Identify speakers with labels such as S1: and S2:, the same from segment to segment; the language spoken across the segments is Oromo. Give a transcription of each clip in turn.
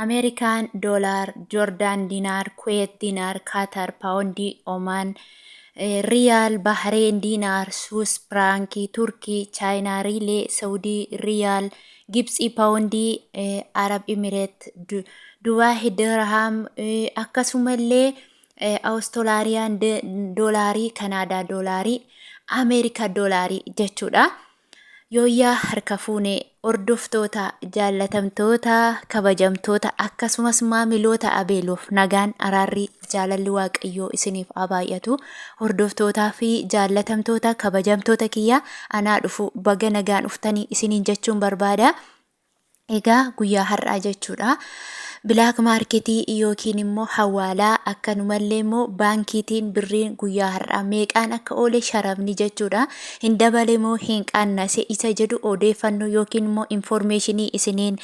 S1: Ameerikaan doolaar, Joordaan diinaar, Kuweet diinaar, Kaatar paawundii, Omaan riyaal, Bahreen diinaar, Swiss firankii, Turkii, Chaayinaa riilee, Saawudii riyaal, Gibxii paawundii, Arab Imireet, Duwaayi dirham, akkasumallee Awustiraaliyaa doolaarii, Kanaadaa doolaarii, Ameerikaa doolaarii jechuudha. Yooyyaa harka fuunee hordoftoota jaallatamtoota kabajamtoota akkasumas maamiloota abeeloof nagaan araarri jaalalli waaqayyoo isiniif abaay'atu. Hordoftootaa fi jaallatamtoota kabajamtoota kiyya anaa dhufu baga nagaan dhuftanii isiniin jechuun barbaada. Egaa guyyaa har'aa jechuudha. Bilaak maarketii yookiin immoo hawaalaa akkanumallee immoo baankiitiin birriin guyyaa har'aa meeqaan akka oole sharafni jechuudha. Hin dabale moo hin qaannase isa jedhu odeeffannoo yookiin immoo informeeshinii isiniin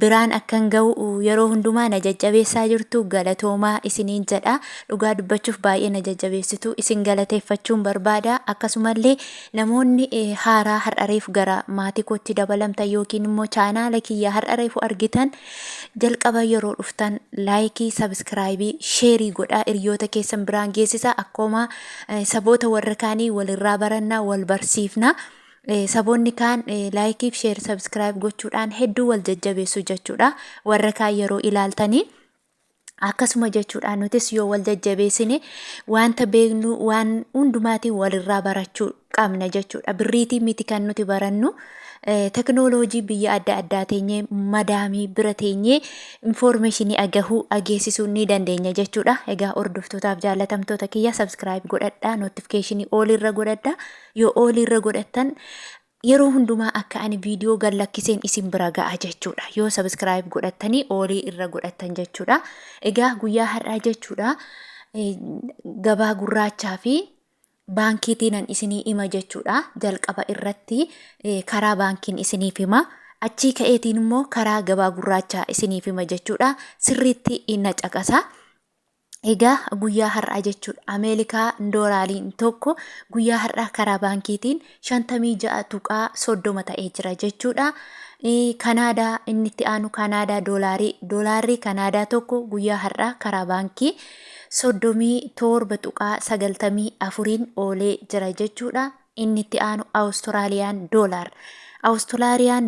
S1: biraan akkan ga'u yeroo hundumaa na jajjabeessaa jirtu galatoomaa isiniin jedha. Dhugaa dubbachuuf baay'ee na jajjabeessitu isin galateeffachuun barbaada. Akkasumallee namoonni haaraa har'areef gara maatii kootti dabalamtan yookiin immoo chaanaala kiyya har'areef argitan jalqaba yeroo dhuftan laayikii, sabskraayibii, sheerii godhaa hiriyoota keessan biraan geessisa. Akkuma saboota warra kaanii walirraa barannaa wal barsiifna. Saboonni kaan laayikii fi sheer sabskiraayib gochuudhaan hedduu wal jajjabeessu jechuudha. Warra kaan yeroo ilaaltanii akkasuma jechuudha. Nutis yoo wal jajjabeessine wanta beeknu waan hundumaatiin walirraa barachuu qabna jechuudha. Birriitii miti kan nuti barannu. Teknooloojii biyya adda addaa teenyee madaamii bira teenyee informeeshinii agahuu ageessisuu ni dandeenya jechuudha. Egaa hordoftootaaf jaallatamtoota kiyya sabskiraayib godhadhaa, nootifikeeshinii oolirra godhadhaa. Yoo oolirra godhattan yeroo hundumaa akka ani viidiyoo gallakkiseen isin bira ga'a jechuudha. Yoo sabskiraayib godhattanii oolii irra godhattan jechuudha. Egaa guyyaa har'aa jechuudha gabaa gurraachaa fi baankiitiin isinii hima jechuudha. Jalqaba irratti karaa baankiin isiniif hima. Achii ka'eetiin immoo karaa gabaa gurraachaa isiniif hima jechuudha. Sirriitti inni caqasa. Egaa guyyaa har'aa jechuudha. Ameerikaa doolaariin tokko guyyaa har'aa karaa baankiitiin 56.30 ta'ee jira jechuudha. Kanaadaa inni itti aanu Kanaadaa doolaarii Kanaadaa tokko guyyaa har'aa karaa baankii 37.94 oolee jira jechuudha. Inni itti aanu Awustiraaliyaan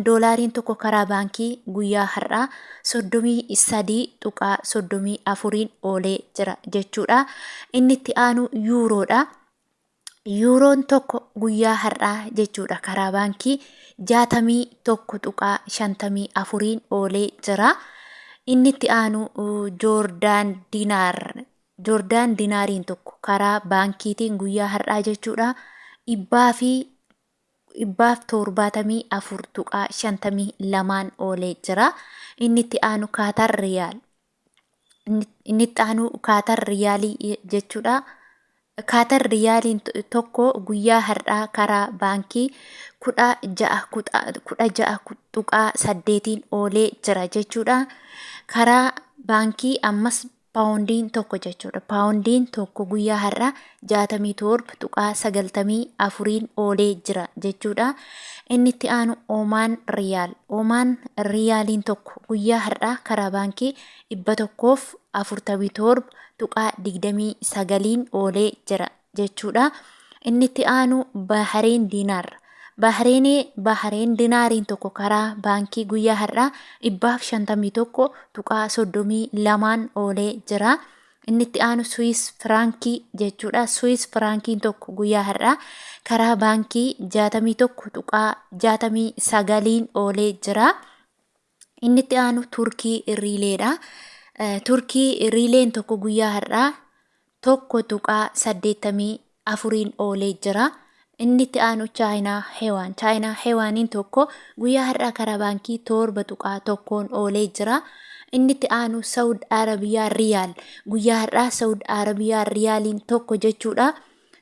S1: doolaariin tokko karaa baankii guyyaa har'aa 33.34 oolee jira jechuudha. Inni itti aanu yuuroodha. Yuuroon tokko guyyaa har'aa jechuudha karaa baankii 61.54 oolee jira. Inni itti aanu Joordaan diinaariin tokko karaa baankiitiin guyyaa har'aa jechuudha 174.52 oolee jira. Inni itti aanu Kaatar riyaalii jechuudha. Kaatar riyaaliin tokko guyyaa har'aa karaa baankii 16.8 oolee jira jechuudha. Karaa baankii ammas paawundiin tokko jechuudha. Paawundiin tokko guyyaa har'aa 67.94 oolee jira jechuudha. Inni itti aanu Omaan riyaaliin tokko guyyaa har'aa karaa baankii 147.29 oolee jira jechuudha. Inni itti aanu Bahreen diinaariin tokko karaa baankii guyyaa har'aa 151.32 oolee jira. Inni itti aanu Swiss firankii jechuudha. Swiss firankiin tokko guyyaa har'aa karaa baankii 61.69 oolee jira. Inni itti aanu Turkii riileedha. Turkii riileen tokko guyyaa har'aa 1.84 oolee jira. Inni itti aanu Chaayinaa heewaaniin tokko guyyaa har'aa karaa baankii 7.1 oolee jira. Inni itti aanu Saawud Arabiyaa riyaal guyyaa har'aa Saawud Arabiyaa riyaaliin tokko jechuudha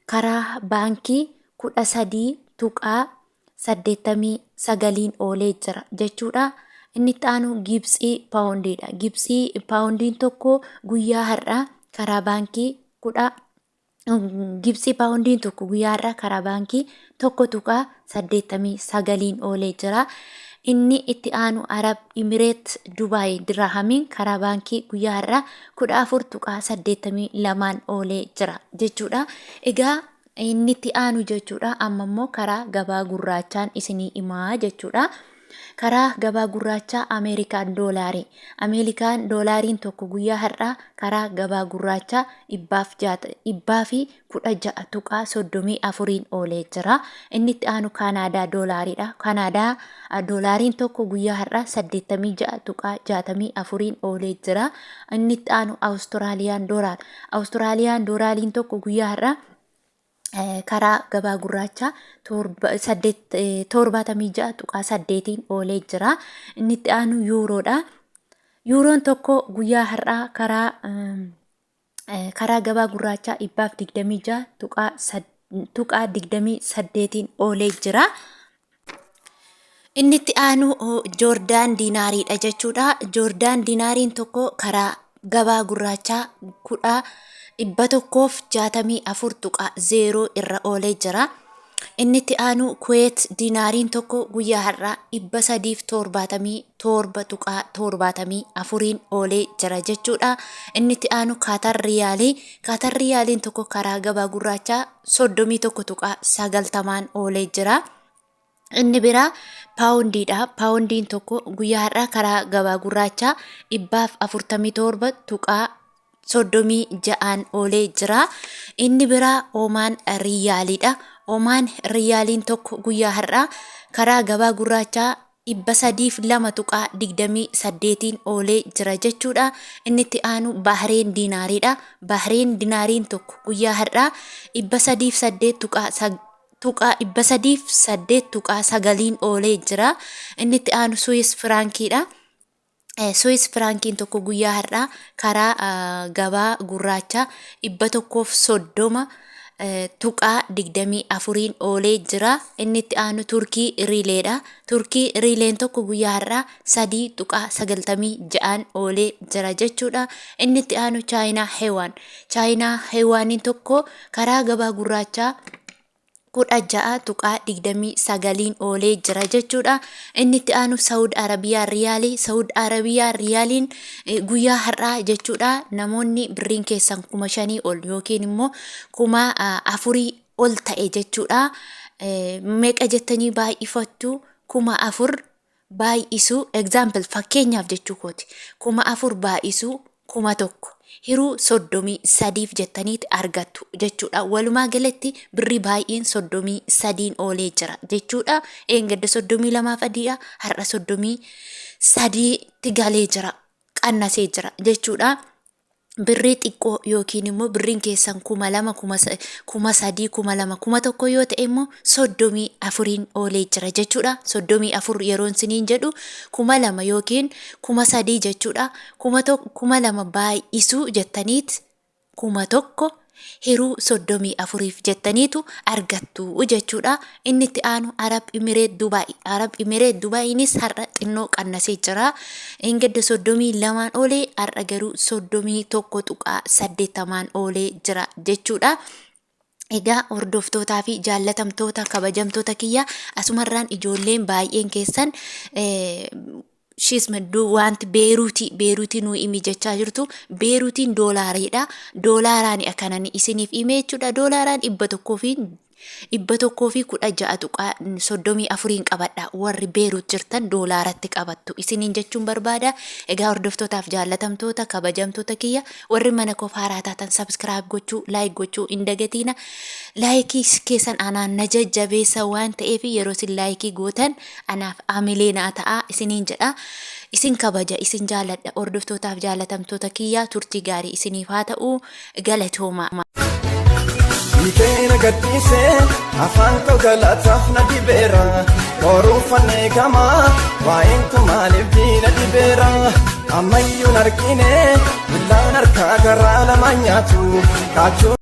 S1: karaa baankii 13.89 oolee jira jechuudha. Inni itti aanu Gibxii paawundiidha. Gibxii paawundiin tokko guyyaa har'aa karaa baankii Gibxii paawundiin tokko guyyaa har'aa karaa baankii 1.89 oolee jira. inni itti aanu Arab Emirates Dubai dirhamiin karaa baankii guyyaa har'aa 14.82 oolee jira jechuudha. Egaa inni itti aanu jechuudha. Amma immoo karaa gabaa gurraachaan isinii himaa jechuudha. Karaa gabaa gurraachaa Ameerikaan doolaariin tokko guyyaa har'aa karaa gabaa gurraachaa 16.34 oolee jira. Inni itti aanu Kaanaadaa doolaariidha. Kaanaadaa doolaariin tokko guyyaa har'aa 86.64 oolee jira. Inni itti aanu Awustiraaliyaan doolaariin tokko guyyaa har'aa karaa gabaa gurraachaa 76.8 oolee jira. Inni itti aanu yuuroodha. Yuuroon tokko guyyaa har'aa karaa gabaa gurraachaa 26.28 oolee jira. Inni itti aanu Joordaan diinaariidha jechuudha. Joordaan diinaariin tokko karaa gabaa gurraachaa 164.0 irra oolee jira. Inni itti aanu Kuwait diinaariin tokko guyyaa har'aa 377.74 oolee jira jechuudha. Inni itti aanu Kaatar riyaaliin tokko karaa gabaa gurraachaa 31.90 oolee jira. Inni biraa paawundiidha. Paawundiin tokko guyyaa har'aa karaa gabaa gurraachaa 147.36 oolee jira. Inni biraa Omaan riyaaliidha. Omaan riyaaliin tokko guyyaa har'aa karaa gabaa gurraachaa 302.28 oolee jira jechuudha. Inni itti aanu Bahreen diinaariidha. Bahreen diinaariin tokko guyyaa har'aa 308.9 oolee jira. Inni itti aanu Swiss frankiidha. Swiss frankiin tokko guyyaa har'aa karaa gabaa gurraachaa 130.24 oolee jira. Inni itti aanu Turkii riileedha. Turkii riileen tokko guyyaa har'aa 3.96 oolee jira jechuudha. Inni itti aanu Chaayinaa heewaaniin tokko karaa gabaa gurraachaa 16.29 oolee jira jechuudha. Inni itti aanu Saudi Arabiyaa riyaaliin guyyaa har'aa jechuudha. Namoonni birriin keessan 5,000 ol yookiin immoo 4,000 ol ta'e jechuudha. Meeqa jettanii baay'ifattu 4,000 baay'isuu fakkeenyaaf jechuu kooti 4,000 baay'isuu 1,000 hiruu 33 jettaniiti argattu jechuudha. Walumaa galatti birri baay'een 33 oolee jira jechuudha. Eeggadda 32 fadhiidha. Har'a 33 galee jira. Qannasee jira jechuudha. Birrii xiqqoo yookiin immoo birriin keessan 2,000, 3,000, 2,000, 1,000 yoo ta'e immoo 34 oolee jira jechuudha. 34 yeroon siniin jedhu 2,000 yookiin 3,000 jechuudha. 2,000 baay'isuu jettaniit 1,000 hiruu 34 jettaniitu argattu jechuudha. Inni itti aanu Arab Emirates Dubaayiinis har'a xinnoo qannasee jira. Eeggadda 32 oolee har'a garuu 31.80 oolee jira jechuudha. Egaa hordoftootaa fi jaallatamtoota kabajamtoota kiyya asumarraan ijoolleen baay'een keessan wanti beeruutii nuu imi jechaa jirtu. Beeruutiin doolaariidha. Doolaaraan akkanani isiniif hime jechuudha. Doolaaraan 116.34 qabadha. Warri beeruut jirtan doolaaratti qabattu isiniin jechuun barbaada. Egaa hordoftootaaf jaallatamtoota kabajamtoota kiyya warri mana kofaaraa taatan subscribe gochuu, like gochuu hin dagatiina. Laayikii keessan anaan na jajjabeessa waan ta'eef yeroo isin laayikii gootan anaaf amilee naa ta'a isiniin jedha. Isin kabaja, isin jaalladha. Hordoftootaaf jaallatamtoota kiyya turtii gaarii isiniif haa ta'u. Galatooma.
S2: Ikeena gadhiisee afaan koo galataaf na dibeera. Koruufannee gamaa waa'een kun maaliif diina dibeera. Ammayyuun argine billaan harkaa garaa lama nyaatu.